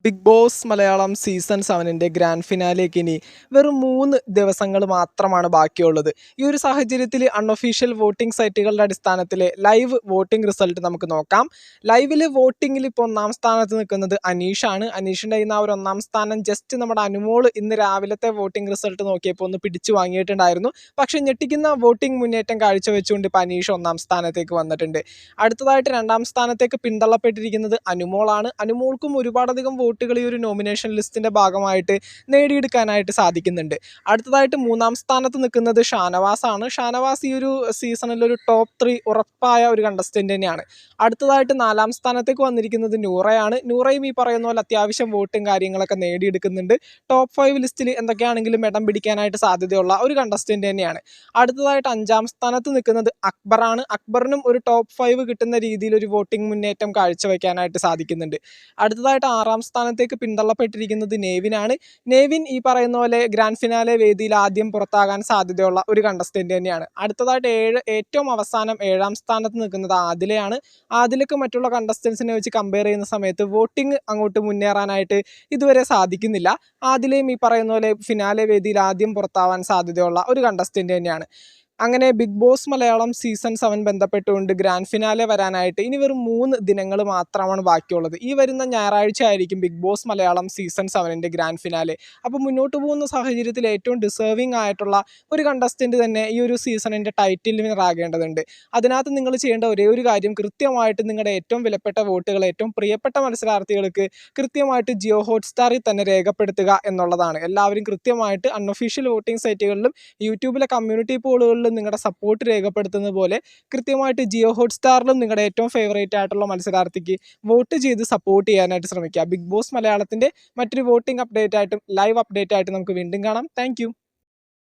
Big Boss Malayalam season 7ൻ്റെ grand ഫിനാലേക്ക് ഇനി വെറും 3 ദിവസങ്ങൾ മാത്രമാണ് ബാക്കിയുള്ളത്. ഈ ഒരു സാഹചര്യത്തിൽ അൺഒഫീഷ്യൽ വോട്ടിംഗ് സൈറ്റുകളുടെ അടിസ്ഥാനത്തിൽ ലൈവ് വോട്ടിംഗ് റിസൾട്ട് നമുക്ക് നോക്കാം. ലൈവിൽ വോട്ടിങ്ങിൽ ഇപ്പോൾ ഒന്നാം സ്ഥാനത്ത് നിൽക്കുന്നത് അനീഷാണ്. അനീഷിൻ്റെ കയ്യിൽ നിന്ന് ആ ഒരു ഒന്നാം സ്ഥാനം ജസ്റ്റ് നമ്മുടെ അനുമോൾ ഇന്ന് രാവിലത്തെ വോട്ടിംഗ് റിസൾട്ട് നോക്കിയപ്പോൾ ഒന്ന് പിടിച്ചു വാങ്ങിയിട്ടുണ്ടായിരുന്നു. പക്ഷേ ഞെട്ടിക്കുന്ന വോട്ടിംഗ് മുന്നേറ്റം കാഴ്ചവെച്ചുകൊണ്ട് ഇപ്പോൾ അനീഷ് ഒന്നാം സ്ഥാനത്തേക്ക് വന്നിട്ടുണ്ട്. അടുത്തതായിട്ട് രണ്ടാം സ്ഥാനത്തേക്ക് പിന്തള്ളപ്പെട്ടിരിക്കുന്നത് അനുമോളാണ്. അനുമോൾക്കും ഒരുപാടധികം വോട്ടുകൾ ഈ ഒരു നോമിനേഷൻ ലിസ്റ്റിൻ്റെ ഭാഗമായിട്ട് നേടിയെടുക്കാനായിട്ട് സാധിക്കുന്നുണ്ട്. അടുത്തതായിട്ട് മൂന്നാം സ്ഥാനത്ത് നിൽക്കുന്നത് ഷാനവാസാണ്. ഷാനവാസ് ഈ ഒരു സീസണിൽ ഒരു ടോപ്പ് 3 ഉറപ്പായ ഒരു കണ്ടസ്റ്റൻ്റ് തന്നെയാണ്. അടുത്തതായിട്ട് നാലാം സ്ഥാനത്തേക്ക് വന്നിരിക്കുന്നത് നൂറയാണ്. നൂറയും ഈ പറയുന്ന പോലെ അത്യാവശ്യം വോട്ടും കാര്യങ്ങളൊക്കെ നേടിയെടുക്കുന്നുണ്ട്. ടോപ്പ് 5 ലിസ്റ്റിൽ എന്തൊക്കെയാണെങ്കിലും ഇടം പിടിക്കാനായിട്ട് സാധ്യതയുള്ള ഒരു കണ്ടസ്റ്റൻ്റ് തന്നെയാണ്. അടുത്തതായിട്ട് അഞ്ചാം സ്ഥാനത്ത് നിൽക്കുന്നത് അക്ബറാണ്. അക്ബറിനും ഒരു ടോപ്പ് 5 കിട്ടുന്ന രീതിയിൽ ഒരു വോട്ടിംഗ് മുന്നേറ്റം കാഴ്ചവെക്കാനായിട്ട് സാധിക്കുന്നുണ്ട്. അടുത്തതായിട്ട് ആറാം സ്ഥാനത്തേക്ക് പിന്തള്ളപ്പെട്ടിരിക്കുന്നത് നെവിനാണ്. നെവിൻ ഈ പറയുന്ന പോലെ ഗ്രാൻഡ് ഫിനാലെ വേദിയിൽ ആദ്യം പുറത്താകാൻ സാധ്യതയുള്ള ഒരു കണ്ടസ്റ്റൻ്റ് തന്നെയാണ്. അടുത്തതായിട്ട് ഏറ്റവും അവസാനം ഏഴാം സ്ഥാനത്ത് നിൽക്കുന്നത് ആദിലയാണ്. ആദിലക്ക് മറ്റുള്ള കണ്ടസ്റ്റൻസിനെ വെച്ച് കമ്പയർ ചെയ്യുന്ന സമയത്ത് വോട്ടിംഗ് അങ്ങോട്ട് മുന്നേറാനായിട്ട് ഇതുവരെ സാധിക്കുന്നില്ല. ആദിലയും ഈ പറയുന്ന പോലെ ഫിനാലെ വേദിയിൽ ആദ്യം പുറത്താവാൻ സാധ്യതയുള്ള ഒരു കണ്ടസ്റ്റൻ്റ് തന്നെയാണ്. അങ്ങനെ ബിഗ് ബോസ് മലയാളം സീസൺ 7 ബന്ധപ്പെട്ടുകൊണ്ട് ഗ്രാൻഡ് ഫിനാലെ വരാനായിട്ട് ഇനി വെറും 3 ദിനങ്ങൾ മാത്രമാണ് ബാക്കിയുള്ളത്. ഈ വരുന്ന ഞായറാഴ്ച ആയിരിക്കും ബിഗ് ബോസ് മലയാളം സീസൺ 7ൻ്റെ ഗ്രാൻഡ് ഫിനാലെ. അപ്പോൾ മുന്നോട്ട് പോകുന്ന സാഹചര്യത്തിൽ ഏറ്റവും ഡിസേർവിംഗ് ആയിട്ടുള്ള ഒരു കണ്ടസ്റ്റൻ്റ് തന്നെ ഈ ഒരു സീസണിൻ്റെ ടൈറ്റിൽ വിന്നർ ആകേണ്ടതുണ്ട്. അതിനകത്ത് നിങ്ങൾ ചെയ്യേണ്ട ഒരേ ഒരു കാര്യം കൃത്യമായിട്ട് നിങ്ങളുടെ ഏറ്റവും വിലപ്പെട്ട വോട്ടുകൾ ഏറ്റവും പ്രിയപ്പെട്ട മത്സരാർത്ഥികൾക്ക് കൃത്യമായിട്ട് ജിയോ ഹോട്ട്സ്റ്റാറിൽ തന്നെ രേഖപ്പെടുത്തുക എന്നുള്ളതാണ്. എല്ലാവരും കൃത്യമായിട്ട് അൺഒഫീഷ്യൽ വോട്ടിംഗ് സൈറ്റുകളിലും യൂട്യൂബിലെ കമ്മ്യൂണിറ്റി പോളുകളിലും നിങ്ങളുടെ സപ്പോർട്ട് രേഖപ്പെടുത്തുന്നത് പോലെ കൃത്യമായിട്ട് ജിയോ ഹോട്ട്സ്റ്റാറിലും നിങ്ങളുടെ ഏറ്റവും ഫേവറേറ്റ് ആയിട്ടുള്ള മത്സരാർത്ഥിക്ക് വോട്ട് ചെയ്ത് സപ്പോർട്ട് ചെയ്യാനായിട്ട് ശ്രമിക്കുക. ബിഗ് ബോസ് മലയാളത്തിൻ്റെ മറ്റൊരു വോട്ടിംഗ് അപ്ഡേറ്റ് ആയിട്ടും ലൈവ് അപ്ഡേറ്റ് ആയിട്ടും നമുക്ക് വീണ്ടും കാണാം. താങ്ക്